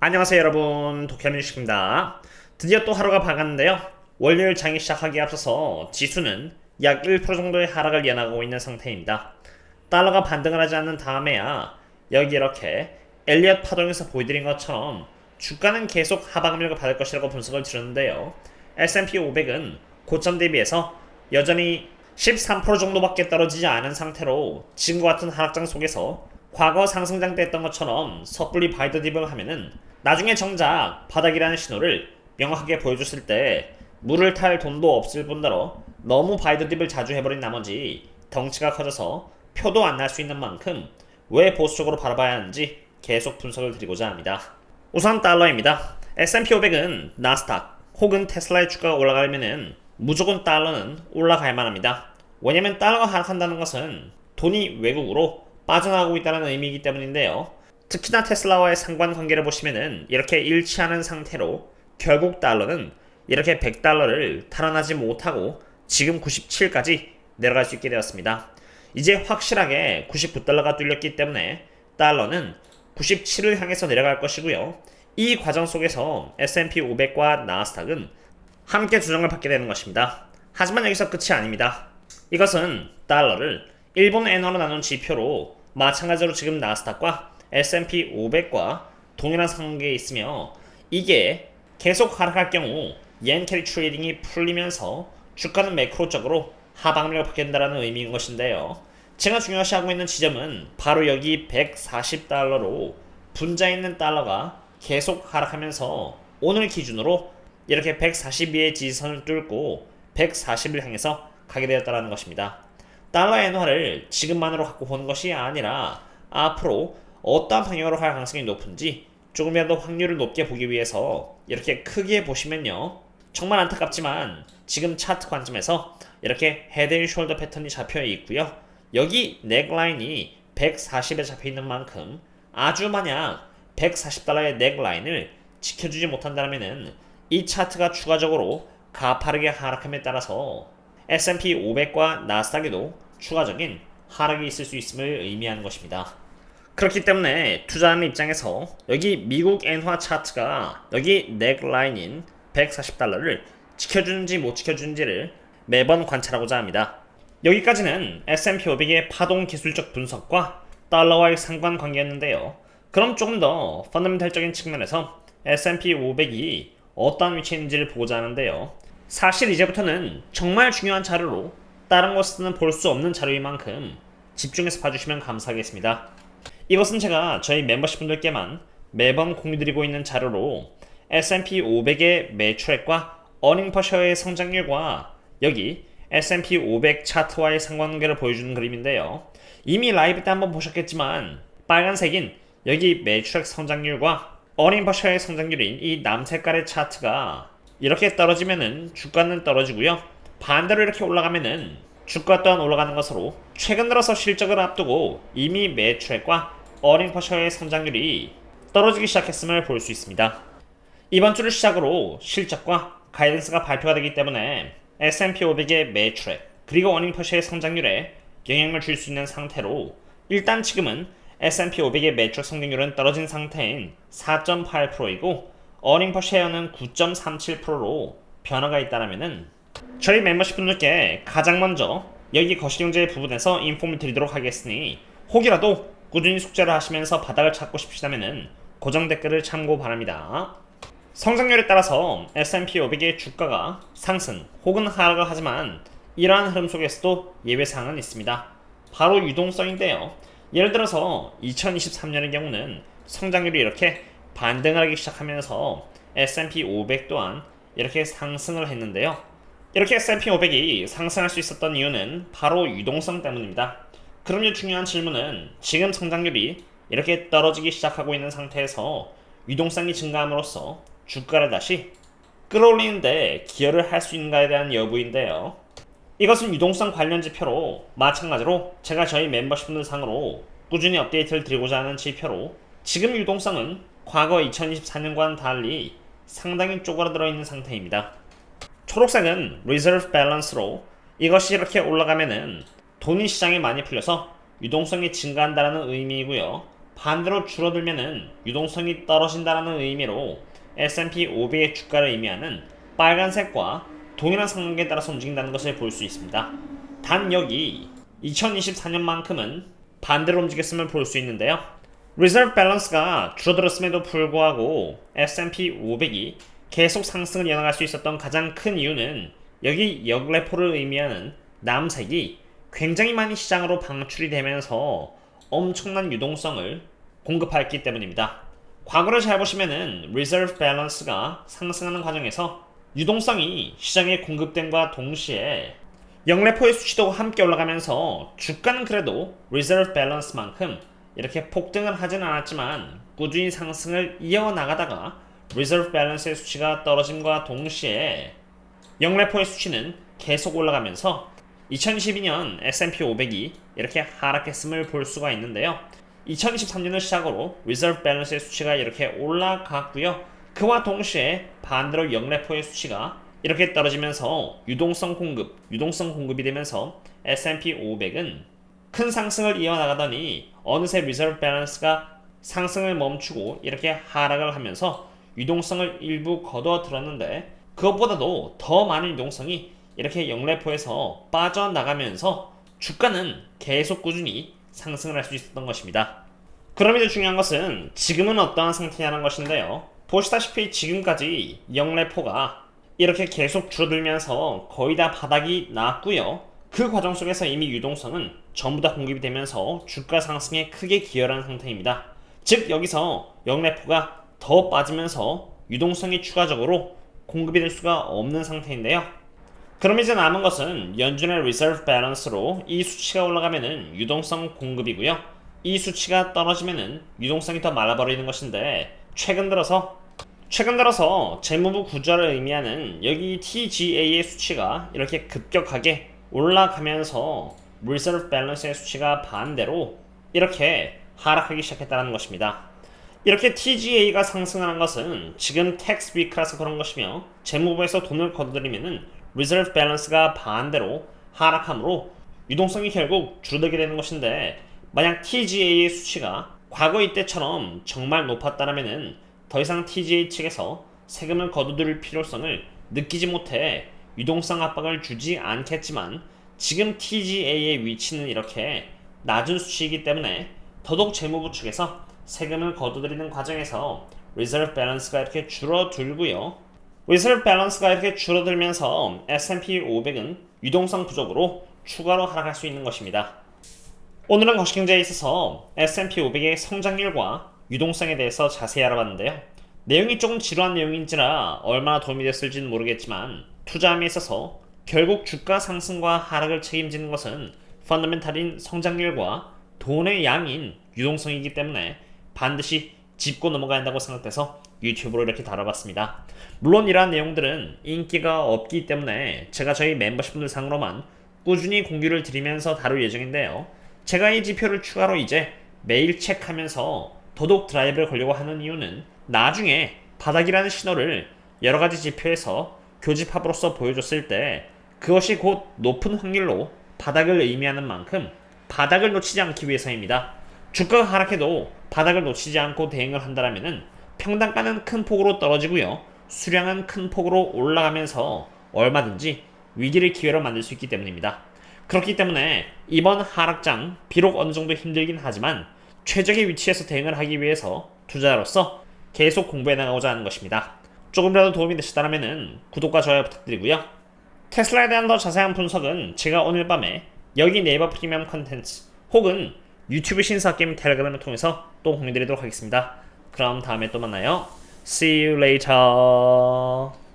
안녕하세요 여러분, 도쿄민식입니다. 드디어 또 하루가 밝았는데요. 월요일 장이 시작하기에 앞서서 지수는 약 1% 정도의 하락을 이어나가고 있는 상태입니다. 달러가 반등을 하지 않는 다음에야 여기 이렇게 엘리엇 파동에서 보여드린 것처럼 주가는 계속 하방력을 받을 것이라고 분석을 드렸는데요. S&P 500은 고점 대비해서 여전히 13% 정도밖에 떨어지지 않은 상태로 지금과 같은 하락장 속에서 과거 상승장 때 했던 것처럼 섣불리 바이더 딥을 하면은 나중에 정작 바닥이라는 신호를 명확하게 보여줬을 때 물을 탈 돈도 없을 뿐더러 너무 바이더 딥을 자주 해버린 나머지 덩치가 커져서 표도 안 날 수 있는 만큼 왜 보수적으로 바라봐야 하는지 계속 분석을 드리고자 합니다. 우선 달러입니다. S&P 500은 나스닥 혹은 테슬라의 주가가 올라가려면은 무조건 달러는 올라가야만 합니다. 왜냐면 달러가 하락한다는 것은 돈이 외국으로 빠져나가고 있다는 의미이기 때문인데요. 특히나 테슬라와의 상관관계를 보시면은 이렇게 일치하는 상태로 결국 달러는 이렇게 100달러를 탈환하지 못하고 지금 97까지 내려갈 수 있게 되었습니다. 이제 확실하게 99달러가 뚫렸기 때문에 달러는 97을 향해서 내려갈 것이고요. 이 과정 속에서 S&P 500과 나스닥은 함께 조정을 받게 되는 것입니다. 하지만 여기서 끝이 아닙니다. 이것은 달러를 일본 엔화로 나눈 지표로 마찬가지로 지금 나스닥과 S&P 500과 동일한 상황에 있으며 이게 계속 하락할 경우 옌 캐리 트레이딩이 풀리면서 주가는 매크로적으로 하방력을 받게 된다는 의미인 것인데요. 제가 중요시하고 있는 지점은 바로 여기 140달러로 분자 있는 달러가 계속 하락하면서 오늘 기준으로 이렇게 142의 지지선을 뚫고 140을 향해서 가게 되었다는 것입니다. 달러 엔화를 지금만으로 갖고 보는 것이 아니라 앞으로 어떤 방향으로 갈 가능성이 높은지 조금이라도 확률을 높게 보기 위해서 이렇게 크게 보시면요. 정말 안타깝지만 지금 차트 관점에서 이렇게 헤드 앤 숄더 패턴이 잡혀 있고요. 여기 넥라인이 140에 잡혀 있는 만큼 아주 만약 140달러의 넥라인을 지켜주지 못한다면 이 차트가 추가적으로 가파르게 하락함에 따라서 S&P 500과 나스닥에도 추가적인 하락이 있을 수 있음을 의미하는 것입니다. 그렇기 때문에 투자하는 입장에서 여기 미국 엔화 차트가 여기 넥라인인 140달러를 지켜주는지 못 지켜주는지를 매번 관찰하고자 합니다. 여기까지는 S&P 500의 파동 기술적 분석과 달러와의 상관관계였는데요. 그럼 조금 더 펀더멘탈적인 측면에서 S&P 500이 어떤 위치에 있는지를 보고자 하는데요. 사실 이제부터는 정말 중요한 자료로 다른 곳에서는 볼 수 없는 자료인 만큼 집중해서 봐주시면 감사하겠습니다. 이것은 제가 저희 멤버십 분들께만 매번 공유드리고 있는 자료로 S&P 500의 매출액과 어닝 퍼셔의 성장률과 여기 S&P 500 차트와의 상관관계를 보여주는 그림인데요. 이미 라이브 때 한번 보셨겠지만 빨간색인 여기 매출액 성장률과 어닝 퍼셔의 성장률인 이 남색깔의 차트가 이렇게 떨어지면은 주가는 떨어지고요. 반대로 이렇게 올라가면은 주가 또한 올라가는 것으로 최근 들어서 실적을 앞두고 이미 매출액과 어닝 퍼셔의 성장률이 떨어지기 시작했음을 볼 수 있습니다. 이번 주를 시작으로 실적과 가이던스가 발표가 되기 때문에 S&P 500의 매출액 그리고 어닝 퍼셔의 성장률에 영향을 줄 수 있는 상태로 일단 지금은 S&P 500의 매출액 성장률은 떨어진 상태인 4.8%이고 어닝 퍼쉐어는 9.37%로 변화가 있다라면은 저희 멤버십 분들께 가장 먼저 여기 거시경제 부분에서 인폼을 드리도록 하겠으니 혹이라도 꾸준히 숙제를 하시면서 바닥을 찾고 싶으시다면은 고정 댓글을 참고 바랍니다. 성장률에 따라서 S&P 500의 주가가 상승 혹은 하락을 하지만 이러한 흐름 속에서도 예외사항은 있습니다. 바로 유동성인데요. 예를 들어서 2023년의 경우는 성장률이 이렇게 반등을 하기 시작하면서 S&P 500 또한 이렇게 상승을 했는데요. 이렇게 S&P 500이 상승할 수 있었던 이유는 바로 유동성 때문입니다. 그럼요, 중요한 질문은 지금 성장률이 이렇게 떨어지기 시작하고 있는 상태에서 유동성이 증가함으로써 주가를 다시 끌어올리는데 기여를 할 수 있는가에 대한 여부인데요. 이것은 유동성 관련 지표로 마찬가지로 제가 저희 멤버십분들 상으로 꾸준히 업데이트를 드리고자 하는 지표로 지금 유동성은 과거 2024년과는 달리 상당히 쪼그라들어 있는 상태입니다. 초록색은 Reserve Balance로 이것이 이렇게 올라가면은 돈이 시장에 많이 풀려서 유동성이 증가한다는 의미이고요. 반대로 줄어들면은 유동성이 떨어진다는 의미로 S&P 500의 주가를 의미하는 빨간색과 동일한 상관계에 따라서 움직인다는 것을 볼 수 있습니다. 단 여기 2024년만큼은 반대로 움직였음을 볼 수 있는데요. 리저브 밸런스가 줄어들었음에도 불구하고 S&P 500이 계속 상승을 이어나갈 수 있었던 가장 큰 이유는 여기 역레포를 의미하는 남색이 굉장히 많이 시장으로 방출이 되면서 엄청난 유동성을 공급했기 때문입니다. 과거를 잘 보시면은 리저브 밸런스가 상승하는 과정에서 유동성이 시장에 공급됨과 동시에 역레포의 수치도 함께 올라가면서 주가는 그래도 리저브 밸런스만큼 이렇게 폭등을 하진 않았지만 꾸준히 상승을 이어나가다가 리저브 밸런스의 수치가 떨어짐과 동시에 역레포의 수치는 계속 올라가면서 2022년 S&P 500이 이렇게 하락했음을 볼 수가 있는데요. 2023년을 시작으로 리저브 밸런스의 수치가 이렇게 올라갔고요. 그와 동시에 반대로 역레포의 수치가 이렇게 떨어지면서 유동성 공급이 되면서 S&P 500은 큰 상승을 이어나가더니 어느새 리저브 밸런스가 상승을 멈추고 이렇게 하락을 하면서 유동성을 일부 거둬들었는데 그것보다도 더 많은 유동성이 이렇게 역레포에서 빠져나가면서 주가는 계속 꾸준히 상승을 할 수 있었던 것입니다. 그럼 이제 중요한 것은 지금은 어떠한 상태냐는 것인데요. 보시다시피 지금까지 역레포가 이렇게 계속 줄어들면서 거의 다 바닥이 났고요. 그 과정 속에서 이미 유동성은 전부 다 공급이 되면서 주가 상승에 크게 기여하는 상태입니다. 즉 여기서 역레포가 더 빠지면서 유동성이 추가적으로 공급이 될 수가 없는 상태인데요. 그럼 이제 남은 것은 연준의 리저브 밸런스로 이 수치가 올라가면은 유동성 공급이고요. 이 수치가 떨어지면은 유동성이 더 말라버리는 것인데 최근 들어서 재무부 구조를 의미하는 여기 TGA의 수치가 이렇게 급격하게 올라가면서 리저브 밸런스의 수치가 반대로 이렇게 하락하기 시작했다는 것입니다. 이렇게 TGA가 상승하는 것은 지금 텍스 위크라서 그런 것이며 재무부에서 돈을 거둬들이면은 리저브 밸런스가 반대로 하락하므로 유동성이 결국 줄어들게 되는 것인데 만약 TGA의 수치가 과거 이때처럼 정말 높았다면은 더 이상 TGA 측에서 세금을 거둬들일 필요성을 느끼지 못해 유동성 압박을 주지 않겠지만 지금 TGA의 위치는 이렇게 낮은 수치이기 때문에 더더욱 재무부 측에서 세금을 거둬들이는 과정에서 리저브 밸런스가 이렇게 줄어들고요. 리저브 밸런스가 이렇게 줄어들면서 S&P 500은 유동성 부족으로 추가로 하락할 수 있는 것입니다. 오늘은 거시경제에 있어서 S&P 500의 성장률과 유동성에 대해서 자세히 알아봤는데요. 내용이 조금 지루한 내용인지라 얼마나 도움이 됐을지는 모르겠지만 투자함에 있어서 결국 주가 상승과 하락을 책임지는 것은 펀더멘탈인 성장률과 돈의 양인 유동성이기 때문에 반드시 짚고 넘어가야 한다고 생각돼서 유튜브로 이렇게 다뤄봤습니다. 물론 이러한 내용들은 인기가 없기 때문에 제가 저희 멤버십분들 상으로만 꾸준히 공유를 드리면서 다룰 예정인데요. 제가 이 지표를 추가로 이제 매일 체크하면서 더더욱 드라이브를 걸려고 하는 이유는 나중에 바닥이라는 신호를 여러가지 지표에서 교집합으로서 보여줬을 때 그것이 곧 높은 확률로 바닥을 의미하는 만큼 바닥을 놓치지 않기 위해서입니다. 주가가 하락해도 바닥을 놓치지 않고 대응을 한다면 평단가는 큰 폭으로 떨어지고요. 수량은 큰 폭으로 올라가면서 얼마든지 위기를 기회로 만들 수 있기 때문입니다. 그렇기 때문에 이번 하락장 비록 어느 정도 힘들긴 하지만 최적의 위치에서 대응을 하기 위해서 투자자로서 계속 공부해 나가고자 하는 것입니다. 조금이라도 도움이 되셨다면 구독과 좋아요 부탁드리고요. 테슬라에 대한 더 자세한 분석은 제가 오늘 밤에 여기 네이버 프리미엄 컨텐츠 혹은 유튜브 신사게임 텔레그램을 통해서 또 공유드리도록 하겠습니다. 그럼 다음에 또 만나요. See you later.